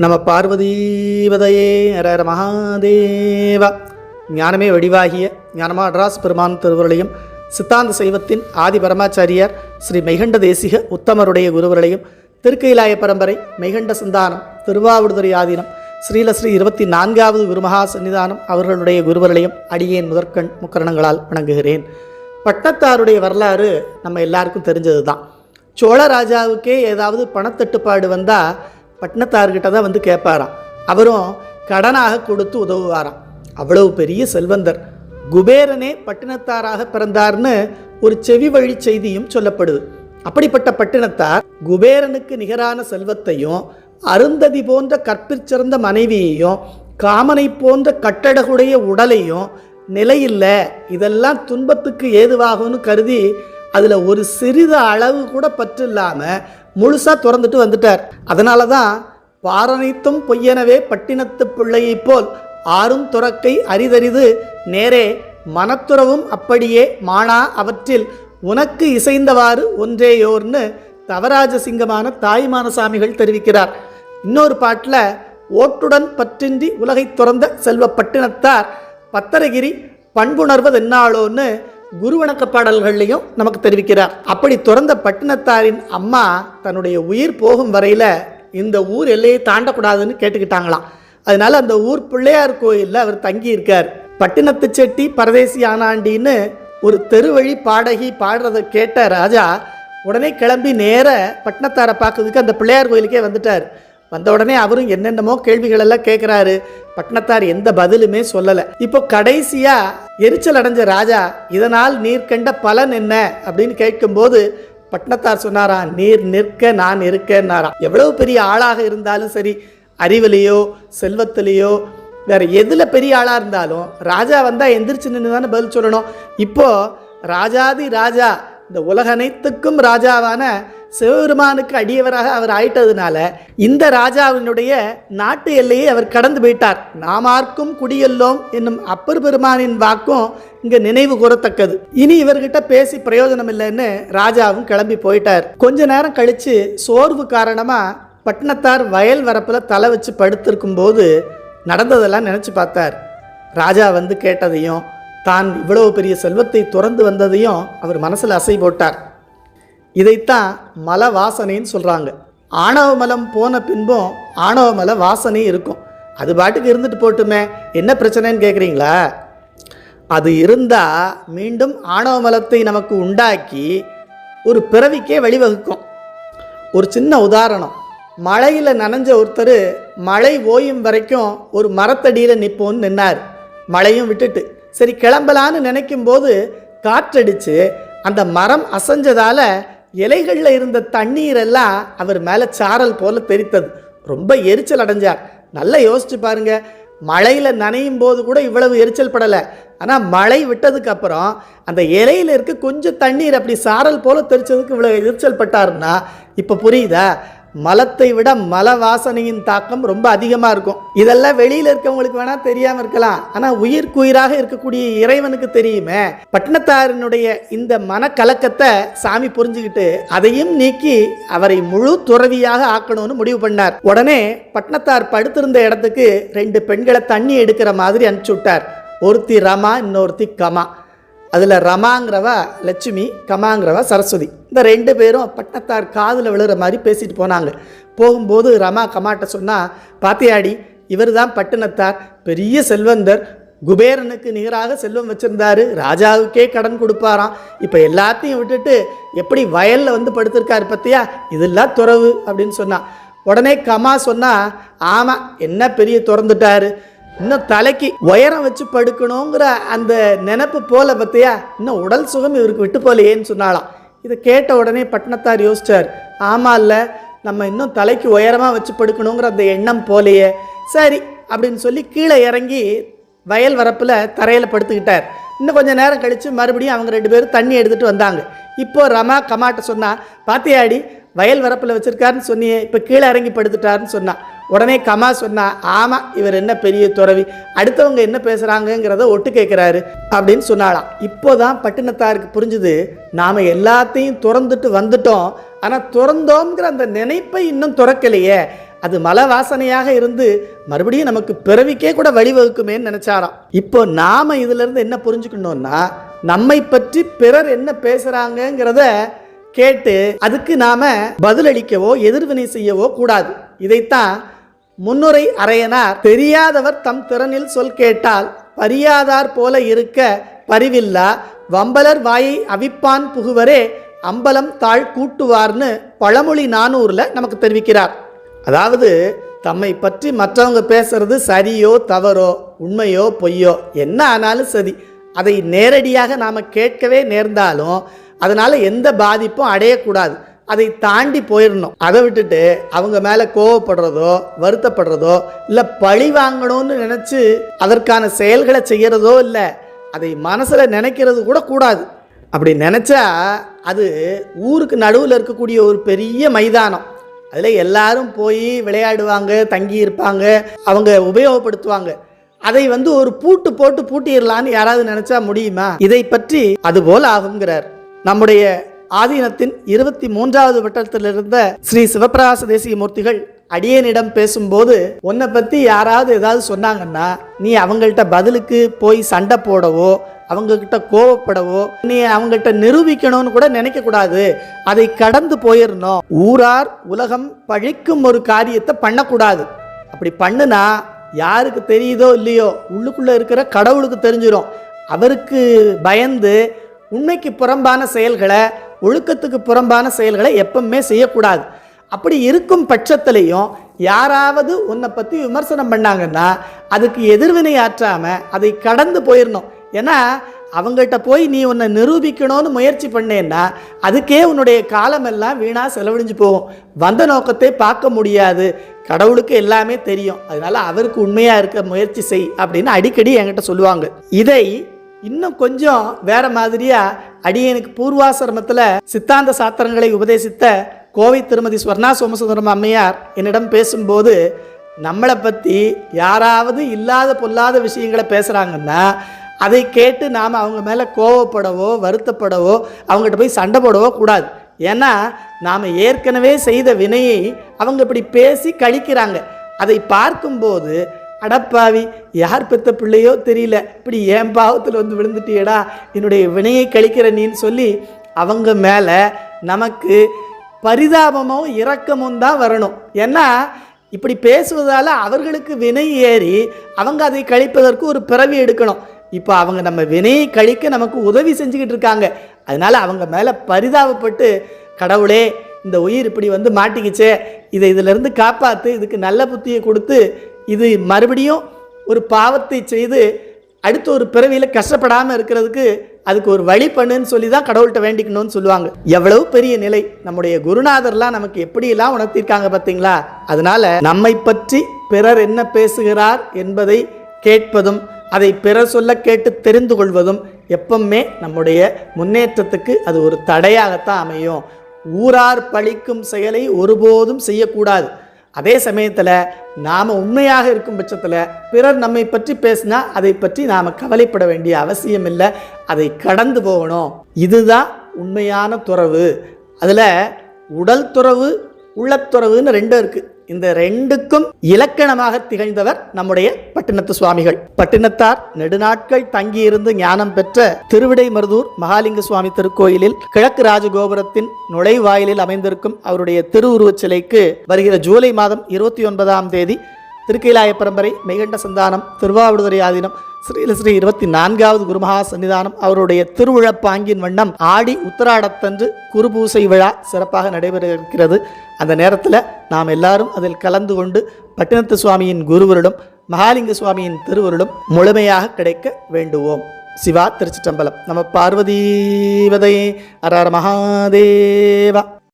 நம பார்வதீபதையே ஹர மகாதேவா. ஞானமே வடிவாகிய ஞானமாட்ராஸ் பெருமான் திருவருளையும் சித்தாந்த சைவத்தின் ஆதி பரமாச்சாரியார் ஸ்ரீ மெய்கண்ட தேசிக உத்தமருடைய குருவர்களையும் திருக்கைலாய பரம்பரை மெய்கண்ட சந்தானம் திருவாவூடுதுறை ஆதீனம் ஸ்ரீலஸ்ரீ 24வது குருமகா சன்னிதானம் அவர்களுடைய குருவர்களையும் அடியேன் முதற்கண் முக்கரணங்களால் வணங்குகிறேன். பட்டத்தாருடைய வரலாறு நம்ம எல்லாருக்கும் தெரிஞ்சது தான். சோழ ராஜாவுக்கே ஏதாவது பணத்தட்டுப்பாடு வந்தால் பட்டினத்தார்கிட்ட தான் வந்து கேட்பாராம். அவரும் கடனாக கொடுத்து உதவுவாராம். அவ்வளவு பெரிய செல்வந்தர். குபேரனே பட்டினத்தாராக பிறந்தார்னு ஒரு செவி வழி செய்தியும் சொல்லப்படுது. அப்படிப்பட்ட பட்டினத்தார் குபேரனுக்கு நிகரான செல்வத்தையும் அருந்ததி போன்ற கற்பிற்சிறந்த மனைவியையும் காமனை போன்ற கட்டடகுடைய உடலையும் நிலையில்ல இதெல்லாம் துன்பத்துக்கு ஏதுவாகும்னு கருதி அதில் ஒரு சிறிது அளவு கூட பற்று இல்லாமல் முழுசாக திறந்துட்டு வந்துட்டார். அதனால தான் பாரனைத்தும் பொய்யனவே பட்டினத்து பிள்ளையை போல் ஆறும் துறக்கை அரிதரிது நேரே மனத்துறவும் அப்படியே மானா அவற்றில் உனக்கு இசைந்தவாறு ஒன்றேயோர்னு தவராஜசிங்கமான தாய்மானசாமிகள் தெரிவிக்கிறார். இன்னொரு பாட்டில் ஓட்டுடன் பற்றின்றி உலகை துறந்த செல்வ பட்டினத்தார் பத்தரகிரி பண்புணர்வதென்னாளோன்னு குருவணக்க பாடல்கள்லையும் நமக்கு தெரிவிக்கிறார். அப்படி துறந்த பட்டினத்தாரின் அம்மா தன்னுடைய உயிர் போகும் வரையில் இந்த ஊர் எல்லையை தாண்டக்கூடாதுன்னு கேட்டுக்கிட்டாங்களாம். அதனால அந்த ஊர் பிள்ளையார் கோயிலில் அவர் தங்கி இருக்கார். பட்டினத்து செட்டி பரதேசி ஆனாண்டின்னு ஒரு தெருவழி பாடகி பாடுறதை கேட்ட ராஜா உடனே கிளம்பி நேர பட்டினத்தாரை பார்க்கறதுக்கு அந்த பிள்ளையார் கோயிலுக்கே வந்துட்டார். வந்த உடனே அவரும் என்னென்னமோ கேள்விகள் எல்லாம் கேட்குறாரு. பட்டினத்தார் எந்த பதிலுமே சொல்லலை. இப்போ கடைசியா எரிச்சல் அடைஞ்ச ராஜா இதனால் நீர் கண்ட பலன் என்ன அப்படின்னு கேட்கும்போது பட்டினத்தார் சொன்னாராம், நீர் நிற்க நான் இருக்கேன்னாராம். எவ்வளவு பெரிய ஆளாக இருந்தாலும் சரி, அறிவிலையோ செல்வத்திலேயோ வேற எதில் பெரிய ஆளாக இருந்தாலும் ராஜா வந்தால் எந்திரிச்சு நின்று தானே பதில் சொல்லணும். இப்போ ராஜாதி ராஜா இந்த உலக அனைத்துக்கும் ராஜாவான சிவபெருமானுக்கு அடியவராக அவர் ஆயிட்டதுனால இந்த ராஜாவினுடைய நாட்டு எல்லையை அவர் கடந்து போயிட்டார். நாமார்க்கும் குடியெல்லோம் என்னும் அப்பர் பெருமானின் வாக்கும் இங்க நினைவு கூறத்தக்கது. இனி இவர்கிட்ட பேசி பிரயோஜனம் இல்லைன்னு ராஜாவும் கிளம்பி போயிட்டார். கொஞ்ச நேரம் கழிச்சு சோர்வு காரணமா பட்டினத்தார் வயல் வரப்புல தலை வச்சு படுத்திருக்கும் போது நடந்ததெல்லாம் நினைச்சு பார்த்தார். ராஜா வந்து கேட்டதையும் தான் இவ்வளவு பெரிய செல்வத்தை துறந்து வந்ததையும் அவர் மனசில் அசை போட்டார். இதைத்தான் மல வாசனைன்னு சொல்கிறாங்க. ஆணவ மலம் போன பின்பும் ஆணவ மல வாசனை இருக்கும். அது பாட்டுக்கு இருந்துட்டு போட்டுமே, என்ன பிரச்சனைன்னு கேட்குறீங்களா? அது இருந்தால் மீண்டும் ஆணவ மலத்தை நமக்கு உண்டாக்கி ஒரு பிறவிக்கே வழிவகுக்கும். ஒரு சின்ன உதாரணம். மழையில் நனைஞ்ச ஒருத்தர் மழை ஓயும் வரைக்கும் ஒரு மரத்தடியில் நிற்போன்னு நின்னார். மழையும் விட்டுட்டு சரி கிளம்பலான்னு நினைக்கும் போது காற்றடிச்சு அந்த மரம் அசைஞ்சதால் இலைகளில் இருந்த தண்ணீரெல்லாம் அவர் மேலே சாரல் போல தெரித்தது. ரொம்ப எரிச்சல் அடைஞ்சார். நல்லா யோசிச்சு பாருங்க, மழையில் நனையும் போது கூட இவ்வளவு எரிச்சல் படலை. ஆனால் மழை விட்டதுக்கு அப்புறம் அந்த இலையில் இருக்க கொஞ்சம் தண்ணீர் அப்படி சாரல் போல தெரிச்சதுக்கு இவ்வளோ எரிச்சல் பட்டாருன்னா இப்போ புரியுதா? மலத்தை விட மல வாசனையின் தாக்கம் ரொம்ப அதிகமாக இருக்கும். இதெல்லாம் வெளியில் இருக்கவங்களுக்கு வேணா தெரியாமல் இருக்கலாம், ஆனால் உயிர்க்குயிராக இருக்கக்கூடிய இறைவனுக்கு தெரியுமே. பட்டினத்தாரினுடைய இந்த மனக்கலக்கத்தை சாமி புரிஞ்சுக்கிட்டு அதையும் நீக்கி அவரை முழு துறவியாக ஆக்கணும்னு முடிவு பண்ணார். உடனே பட்டினத்தார் படுத்திருந்த இடத்துக்கு 2 பெண்களை தண்ணி எடுக்கிற மாதிரி அனுப்பிச்சு விட்டார். ஒருத்தி ரமா, இன்னொருத்தி கமா. அதில் ரமாங்கிறவ லட்சுமி, கமாங்கிறவ சரஸ்வதி. இந்த 2 பேரும் பட்டினத்தார் காதில் விழுற மாதிரி பேசிட்டு போனாங்க. போகும்போது ரமா கமாட்ட சொன்னால், பாத்தியாடி இவர் தான் பட்டினத்தார், பெரிய செல்வந்தர், குபேரனுக்கு நிகராக செல்வம் வச்சுருந்தாரு, ராஜாவுக்கே கடன் கொடுப்பாராம். இப்போ எல்லாத்தையும் விட்டுட்டு எப்படி வயலில் வந்து படுத்திருக்காரு பத்தியா, இதெல்லாம் துறவு அப்படின்னு சொன்னான். உடனே கமா சொன்னால், ஆமாம் என்ன பெரிய திறந்துட்டாரு, இன்னும் தலைக்கு உயரம் வச்சு படுக்கணுங்கிற அந்த நினப்பு போல பத்தியா, இன்னும் உடல் சுகம் இவருக்கு விட்டு போலையேன்னு சொன்னாலாம். இதை கேட்ட உடனே பட்டினத்தார் யோசிச்சார். ஆமாம் இல்லை, நம்ம இன்னும் தலைக்கு உயரமாக வச்சு படுக்கணுங்கிற அந்த எண்ணம் போலையே, சரி அப்படின்னு சொல்லி கீழே இறங்கி வயல் வரப்பில் தரையில் படுத்துக்கிட்டார். இன்னும் கொஞ்சம் நேரம் கழித்து மறுபடியும் அவங்க 2 பேரும் தண்ணி எடுத்துகிட்டு வந்தாங்க. இப்போது ரமா கமாட்ட சொன்னால், பாத்தியாடி வயல் வரப்பில் வச்சுருக்காருன்னு சொன்னியே, இப்போ கீழே இறங்கி படுத்துட்டாருன்னு சொன்னான். உடனே கமா சொன்னா, ஆமாம் இவர் என்ன பெரிய துறவி, அடுத்தவங்க என்ன பேசுகிறாங்கங்கிறத ஒட்டு கேட்குறாரு அப்படின்னு சொன்னாலாம். இப்போதான் பட்டினத்தாருக்கு புரிஞ்சுது, நாம் எல்லாத்தையும் துறந்துட்டு வந்துட்டோம், ஆனால் துறந்தோங்கிற அந்த நினைப்பை இன்னும் துறக்கலையே, அது மல வாசனையாக இருந்து மறுபடியும் நமக்கு பிறவிக்கே கூட வழிவகுக்குமேன்னு நினைச்சாராம். இப்போ நாம இதுல இருந்து என்ன புரிஞ்சுக்கணும்னா, நம்மை பற்றி பிறர் என்ன பேசுறாங்கிறத கேட்டு அதுக்கு நாம பதிலளிக்கவோ எதிர்வினை செய்யவோ கூடாது. இதைத்தான் முன்னுரை அறையனார், தெரியாதவர் தம் திறனில் சொல் கேட்டால் பரியாதார் போல இருக்க பரிவில்லா வம்பலர் வாயை அவிப்பான் புகுவரே அம்பலம் தாழ் கூட்டுவார்னு பழமொழி 400 நமக்கு தெரிவிக்கிறார். அதாவது தம்மை பற்றி மற்றவங்க பேசுறது சரியோ தவறோ உண்மையோ பொய்யோ என்ன ஆனாலும் சரி, அதை நேரடியாக நாம் கேட்கவே நேர்ந்தாலும் அதனால் எந்த பாதிப்பும் அடையக்கூடாது. அதை தாண்டி போயிடணும். அதை விட்டுட்டு அவங்க மேலே கோவப்படுறதோ வருத்தப்படுறதோ இல்லை பழி வாங்கணும்னு நினச்சி அதற்கான செயல்களை செய்கிறதோ இல்லை அதை மனசில் நினைக்கிறது கூட கூடாது. அப்படி நினச்சா அது ஊருக்கு நடுவில் இருக்கக்கூடிய ஒரு பெரிய மைதானம், அதில் எல்லாரும் போய் விளையாடுவாங்க, தங்கி இருப்பாங்க, அவங்க உபயோகப்படுத்துவாங்க. அதை ஒரு பூட்டு போட்டு பூட்டிடலான்னு யாராவது நினைச்சா முடியுமா? இதை பற்றி அதுபோல் ஆகுங்கிறார். நம்முடைய ஆதீனத்தின் 23வது வட்டத்தில் இருந்த ஸ்ரீ சிவபிரகாச தேசிக மூர்த்திகள் அடியேனிடம் பேசும்போது, உன்னை பற்றி யாராவது ஏதாவது சொன்னாங்கன்னா நீ அவங்கள்ட்ட பதிலுக்கு போய் சண்டை போடவோ அவங்கக்கிட்ட கோவப்படவோ நீ அவங்ககிட்ட நிரூபிக்கணும்னு கூட நினைக்க கூடாது. அதை கடந்து போயிடணும். ஊரார் உலகம் பழிக்கும் ஒரு காரியத்தை பண்ணக்கூடாது. அப்படி பண்ணுனா யாருக்கு தெரியுதோ இல்லையோ உள்ளுக்குள்ளே இருக்கிற கடவுளுக்கு தெரிஞ்சிடும். அவருக்கு பயந்து உண்மைக்கு புறம்பான செயல்களை, ஒழுக்கத்துக்கு புறம்பான செயல்களை எப்பவுமே செய்யக்கூடாது. அப்படி இருக்கும் பட்சத்திலையும் யாராவது உன்னை பற்றி விமர்சனம் பண்ணாங்கன்னா அதுக்கு எதிர்வினை ஆற்றாமல் அதை கடந்து போயிடணும். ஏன்னா அவங்கள்ட்ட போய் நீ உன்னை நிரூபிக்கணும்னு முயற்சி பண்ணேன்னா அதுக்கே உன்னுடைய காலமெல்லாம் வீணாக செலவழிஞ்சு போகும். வந்த நோக்கத்தை பார்க்க முடியாது. கடவுளுக்கு எல்லாமே தெரியும், அதனால அவருக்கு உண்மையாக இருக்க முயற்சி செய் அப்படின்னு அடிக்கடி என்கிட்ட சொல்லுவாங்க. இதை இன்னும் கொஞ்சம் வேற மாதிரியா அடியனுக்கு பூர்வாசிரமத்தில் சித்தாந்த சாத்திரங்களை உபதேசித்த கோவை திருமதி ஸ்வர்ணா சோமசுந்தரம் அம்மையார் என்னிடம் பேசும்போது, நம்மளை பற்றி யாராவது இல்லாத பொல்லாத விஷயங்களை பேசுகிறாங்கன்னா அதை கேட்டு நாம் அவங்க மேலே கோவப்படவோ வருத்தப்படவோ அவங்ககிட்ட போய் சண்டை போடவோ கூடாது. ஏன்னா நாம் ஏற்கனவே செய்த வினையை அவங்க இப்படி பேசி கழிக்கிறாங்க. அதை பார்க்கும்போது அடப்பாவி யார் பெற்ற பிள்ளையோ தெரியல, இப்படி ஏன் பாவத்தில் விழுந்துட்டியடா, என்னுடைய வினையை கழிக்கிற நீன்னு சொல்லி அவங்க மேலே நமக்கு பரிதாபமோ இரக்கமும் தான் வரணும். ஏன்னா இப்படி பேசுவதால் அவர்களுக்கு வினை ஏறி அவங்க அதை கழிப்பதற்கு ஒரு பிறவி எடுக்கணும். இப்போ அவங்க நம்ம வினையை கழிக்க நமக்கு உதவி செஞ்சுக்கிட்டு இருக்காங்க. அதனால் அவங்க மேலே பரிதாபப்பட்டு, கடவுளே இந்த உயிர் இப்படி மாட்டிக்கிச்சே, இதிலிருந்து காப்பாற்று, இதுக்கு நல்ல புத்தியை கொடுத்து இது மறுபடியும் ஒரு பாவத்தை செய்து அடுத்த ஒரு பிறவியில் கஷ்டப்படாமல் இருக்கிறதுக்கு அதுக்கு ஒரு வழி பண்ணுன்னு சொல்லி தான் கடவுள்கிட்ட வேண்டிக்கணும்னு சொல்லுவாங்க. எவ்வளவு பெரிய நிலை! நம்முடைய குருநாதர்லாம் நமக்கு எப்படியெல்லாம் உணர்த்திருக்காங்க பார்த்தீங்களா? அதனால நம்மை பற்றி பிறர் என்ன பேசுகிறார் என்பதை கேட்பதும் அதை பிறர் சொல்ல கேட்டு தெரிந்து கொள்வதும் எப்பவுமே நம்முடைய முன்னேற்றத்துக்கு அது ஒரு தடையாகத்தான் அமையும். ஊரார் பழிக்கும் செயலை ஒருபோதும் செய்யக்கூடாது. அதே சமயத்தில் நாம் உண்மையாக இருக்கும் பட்சத்தில் பிறர் நம்மை பற்றி பேசினா அதை பற்றி நாம் கவலைப்பட வேண்டிய அவசியம் இல்லை. அதை கடந்து போகணும். இதுதான் உண்மையான துறவு. அதில் உடல் துறவு உள்ளத்துறவுன்னு ரெண்டும் இருக்குது. இந்த ரெண்டுக்கும் இலக்கணமாக திகழ்ந்தவர் நம்முடைய பட்டினத்து சுவாமிகள். பட்டினத்தார் நெடுநாட்கள் தங்கியிருந்து ஞானம் பெற்ற திருவிடைமருதூர் மகாலிங்க சுவாமி திருக்கோயிலில் கிழக்கு ராஜகோபுரத்தின் நுழைவாயிலில் அமைந்திருக்கும் அவருடைய திருவுருவச் சிலைக்கு வருகிற ஜூலை மாதம் 29ஆம் தேதி திருக்கைலாய பரம்பரை மெய்கண்ட சந்தானம் திருவாவடுதுறை ஆதீனம் ஸ்ரீ 24வது குருமகா சன்னிதானம் அவருடைய திருவிழப்பாங்கின் வண்ணம் ஆடி உத்தராடத்தன்று குருபூசை விழா சிறப்பாக நடைபெற இருக்கிறது. அந்த நேரத்தில் நாம் எல்லாரும் அதில் கலந்து கொண்டு பட்டினத்து சுவாமியின் குருவருடும் மகாலிங்க சுவாமியின் திருவருடும் முழுமையாக கிடைக்க வேண்டுவோம். சிவா திருச்சிற்றம்பலம். நம பார்வதீவதை. அரர மகாதேவா.